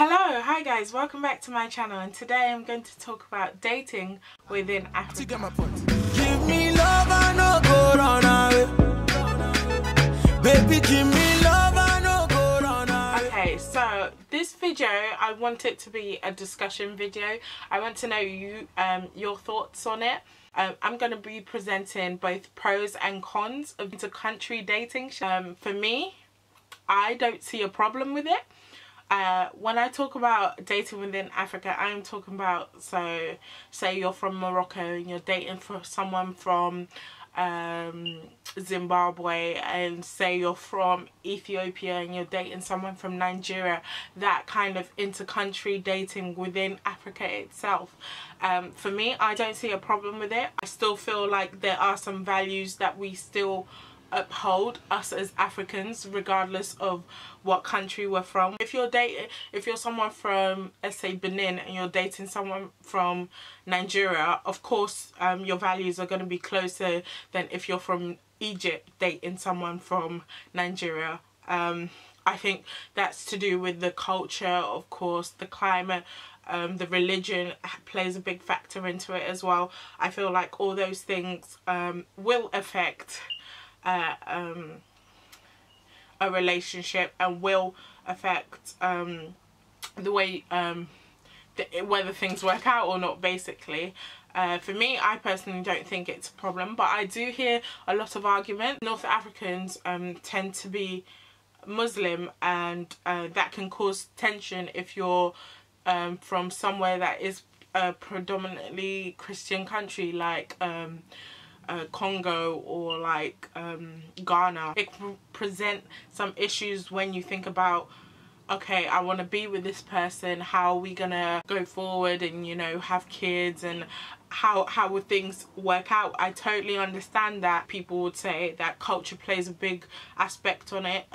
Hello, hi guys, welcome back to my channel, and today I'm going to talk about dating within Africa. Give me love, I no go run away. Baby, give me love, I no go run away. Okay, so this video, I want it to be a discussion video. I want to know your thoughts on it. I'm going to be presenting both pros and cons of inter-country dating. For me, I don't see a problem with it. When I talk about dating within Africa, I'm talking about, so say you're from Morocco and you're dating for someone from Zimbabwe, and say you're from Ethiopia and you're dating someone from Nigeria, that kind of inter-country dating within Africa itself. For me, I don't see a problem with it. I still feel like there are some values that we still uphold, us as Africans, regardless of what country we're from. If you're someone from, let's say, Benin, and you're dating someone from Nigeria, of course your values are going to be closer than if you're from Egypt dating someone from Nigeria. I think that's to do with the culture, of course, the climate, the religion plays a big factor into it as well. I feel like all those things will affect a relationship and will affect the way whether things work out or not, basically. For me, I personally don't think it's a problem, but I do hear a lot of argument. North Africans tend to be Muslim, and that can cause tension if you're from somewhere that is a predominantly Christian country, like Congo or like Ghana. It can present some issues when you think about, okay, I want to be with this person, how are we gonna go forward and, you know, have kids, and how would things work out. I totally understand that people would say that culture plays a big aspect on it,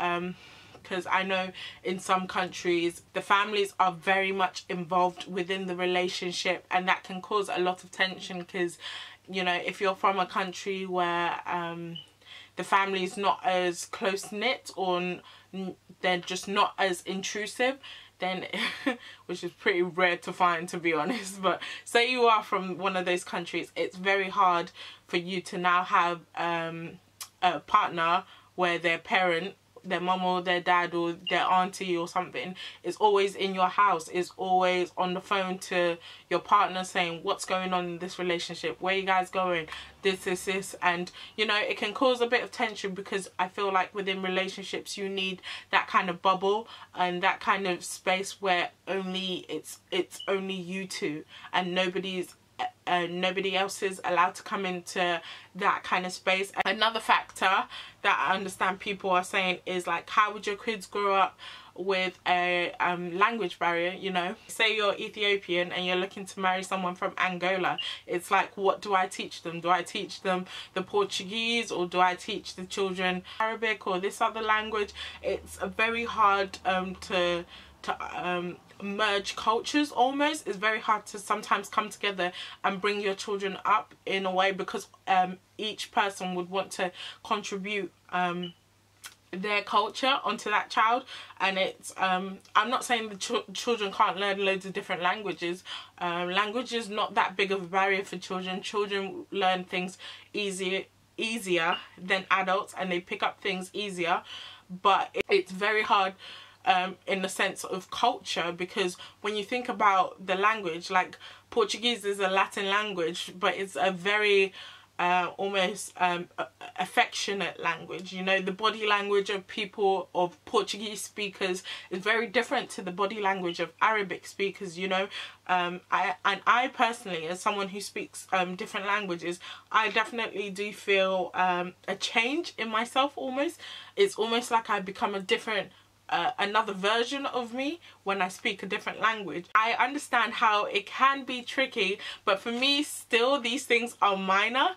because I know in some countries the families are very much involved within the relationship, and that can cause a lot of tension, because, you know, if you're from a country where the family is not as close-knit, or they're just not as intrusive, then which is pretty rare to find, to be honest, but say you are from one of those countries, it's very hard for you to now have a partner where their parent, their mum or their dad or their auntie or something, is always in your house, is always on the phone to your partner saying what's going on in this relationship, where you guys going, this, and, you know, it can cause a bit of tension, because I feel like within relationships you need that kind of bubble and that kind of space where it's only you two, and nobody else is allowed to come into that kind of space. Another factor that I understand people are saying is, like, how would your kids grow up with a language barrier? You know, say you're Ethiopian and you're looking to marry someone from Angola, it's like, what do I teach them? Do I teach them the Portuguese, or do I teach the children Arabic or this other language? It's very hard to merge cultures. Almost, it's very hard to sometimes come together and bring your children up in a way, because each person would want to contribute their culture onto that child. And it's I'm not saying the children can't learn loads of different languages. Language is not that big of a barrier for children. Children learn things easier than adults, and they pick up things easier, but it's very hard in the sense of culture, because when you think about the language, like Portuguese is a Latin language, but it's a very almost affectionate language. You know, the body language of people, of Portuguese speakers, is very different to the body language of Arabic speakers, you know. I personally, as someone who speaks different languages, I definitely do feel a change in myself. Almost, it's almost like I become a different another version of me when I speak a different language. I understand how it can be tricky, but for me, still, these things are minor.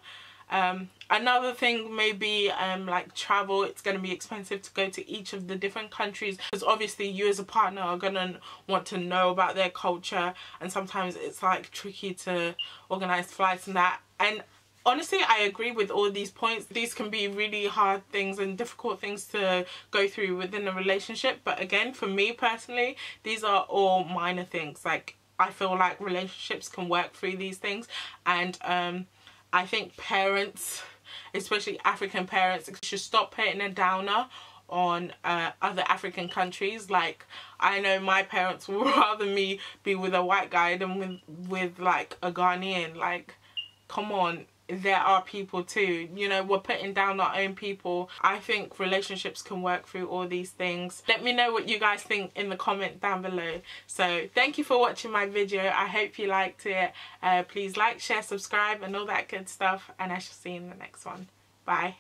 Another thing may be like travel. It's going to be expensive to go to each of the different countries, because obviously you as a partner are going to want to know about their culture, and sometimes it's like tricky to organize flights and that. And honestly, I agree with all these points. These can be really hard things and difficult things to go through within a relationship, but again, for me personally, these are all minor things. Like, I feel like relationships can work through these things, and I think parents, especially African parents, should stop putting a downer on other African countries. Like, I know my parents would rather me be with a white guy than with like a Ghanaian. Like, come on, there are people too, you know, we're putting down our own people. I think relationships can work through all these things. Let me know what you guys think in the comment down below. So thank you for watching my video. I hope you liked it. Please like, share, subscribe and all that good stuff, and I shall see you in the next one. Bye.